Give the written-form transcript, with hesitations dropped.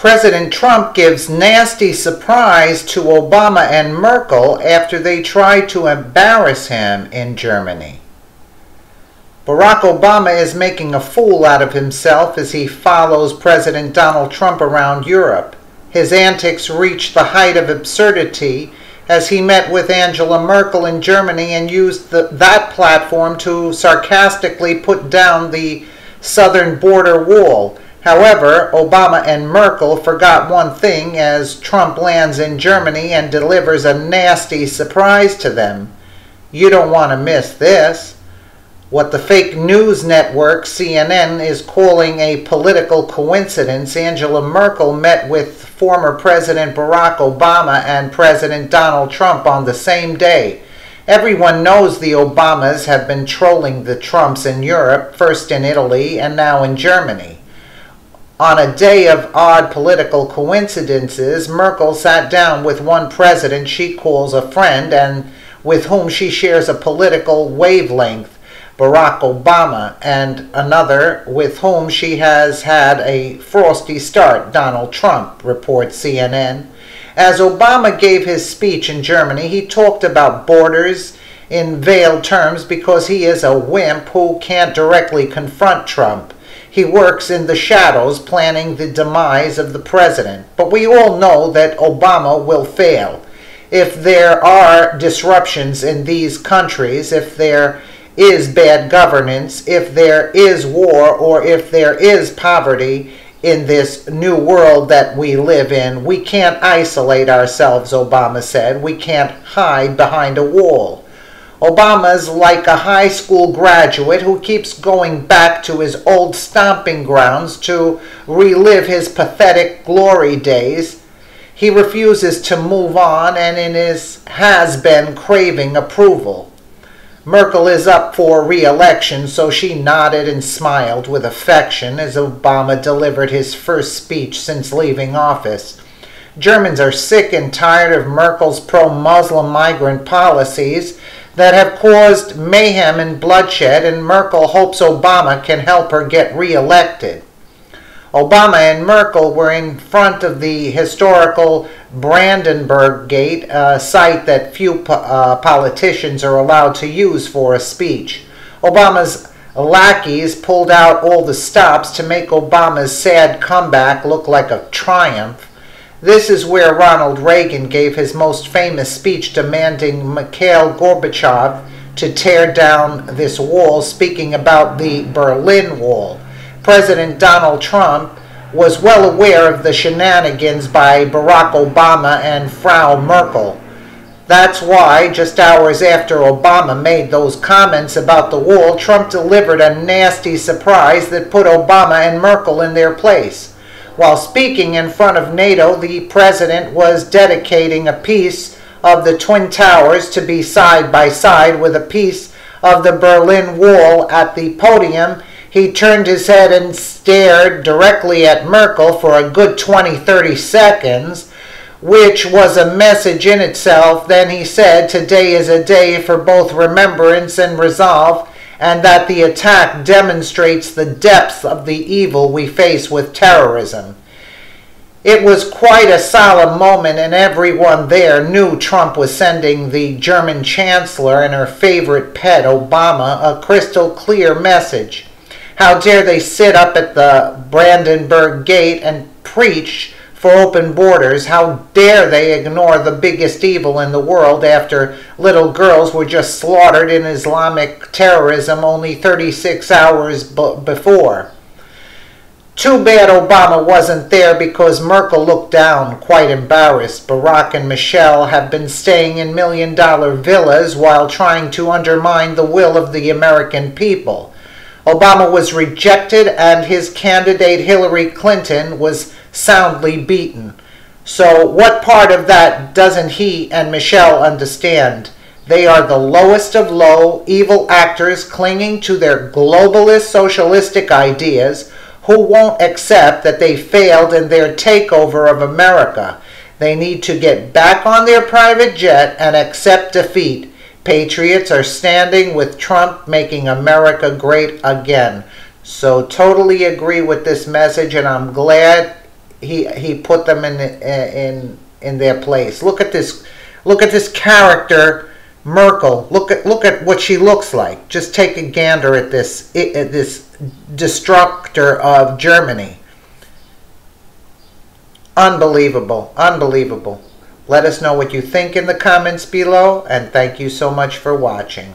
President Trump gives nasty surprise to Obama and Merkel after they tried to embarrass him in Germany. Barack Obama is making a fool out of himself as he follows President Donald Trump around Europe. His antics reached the height of absurdity as he met with Angela Merkel in Germany and used that platform to sarcastically put down the southern border wall. However, Obama and Merkel forgot one thing as Trump lands in Germany and delivers a nasty surprise to them. You don't want to miss this. What the fake news network CNN is calling a political coincidence, Angela Merkel met with former President Barack Obama and President Donald Trump on the same day. Everyone knows the Obamas have been trolling the Trumps in Europe, first in Italy and now in Germany. On a day of odd political coincidences, Merkel sat down with one president she calls a friend and with whom she shares a political wavelength, Barack Obama, and another with whom she has had a frosty start, Donald Trump, reports CNN. As Obama gave his speech in Germany, he talked about borders in veiled terms because he is a wimp who can't directly confront Trump. He works in the shadows planning the demise of the president. But we all know that Obama will fail. If there are disruptions in these countries, if there is bad governance, if there is war, or if there is poverty in this new world that we live in, we can't isolate ourselves, Obama said. We can't hide behind a wall. Obama's like a high school graduate who keeps going back to his old stomping grounds to relive his pathetic glory days. He refuses to move on and has been craving approval. Merkel is up for re-election, so she nodded and smiled with affection as Obama delivered his first speech since leaving office. Germans are sick and tired of Merkel's pro-Muslim migrant policies that have caused mayhem and bloodshed, and Merkel hopes Obama can help her get re-elected. Obama and Merkel were in front of the historical Brandenburg Gate, a site that few politicians are allowed to use for a speech. Obama's lackeys pulled out all the stops to make Obama's sad comeback look like a triumph. This is where Ronald Reagan gave his most famous speech demanding Mikhail Gorbachev to tear down this wall, speaking about the Berlin Wall. President Donald Trump was well aware of the shenanigans by Barack Obama and Frau Merkel. That's why, just hours after Obama made those comments about the wall, Trump delivered a nasty surprise that put Obama and Merkel in their place. While speaking in front of NATO, the president was dedicating a piece of the Twin Towers to be side by side with a piece of the Berlin Wall at the podium. He turned his head and stared directly at Merkel for a good 20-30 seconds, which was a message in itself. Then he said, "Today is a day for both remembrance and resolve, and that the attack demonstrates the depth of the evil we face with terrorism." It was quite a solemn moment, and everyone there knew Trump was sending the German chancellor and her favorite pet, Obama, a crystal clear message. How dare they sit up at the Brandenburg Gate and preach for open borders? How dare they ignore the biggest evil in the world after little girls were just slaughtered in Islamic terrorism only 36 hours before? Too bad Obama wasn't there because Merkel looked down, quite embarrassed. Barack and Michelle have been staying in million-dollar villas while trying to undermine the will of the American people. Obama was rejected and his candidate Hillary Clinton was soundly beaten. So what part of that doesn't he and Michelle understand? They are the lowest of low, evil actors clinging to their globalist socialistic ideas who won't accept that they failed in their takeover of America. They need to get back on their private jet and accept defeat. Patriots are standing with Trump, making America great again. So totally agree with this message, and I'm glad he put them in their place. Look at this character, Merkel. Look at what she looks like. Just take a gander at this destructor of Germany. Unbelievable, unbelievable. Let us know what you think in the comments below, and thank you so much for watching.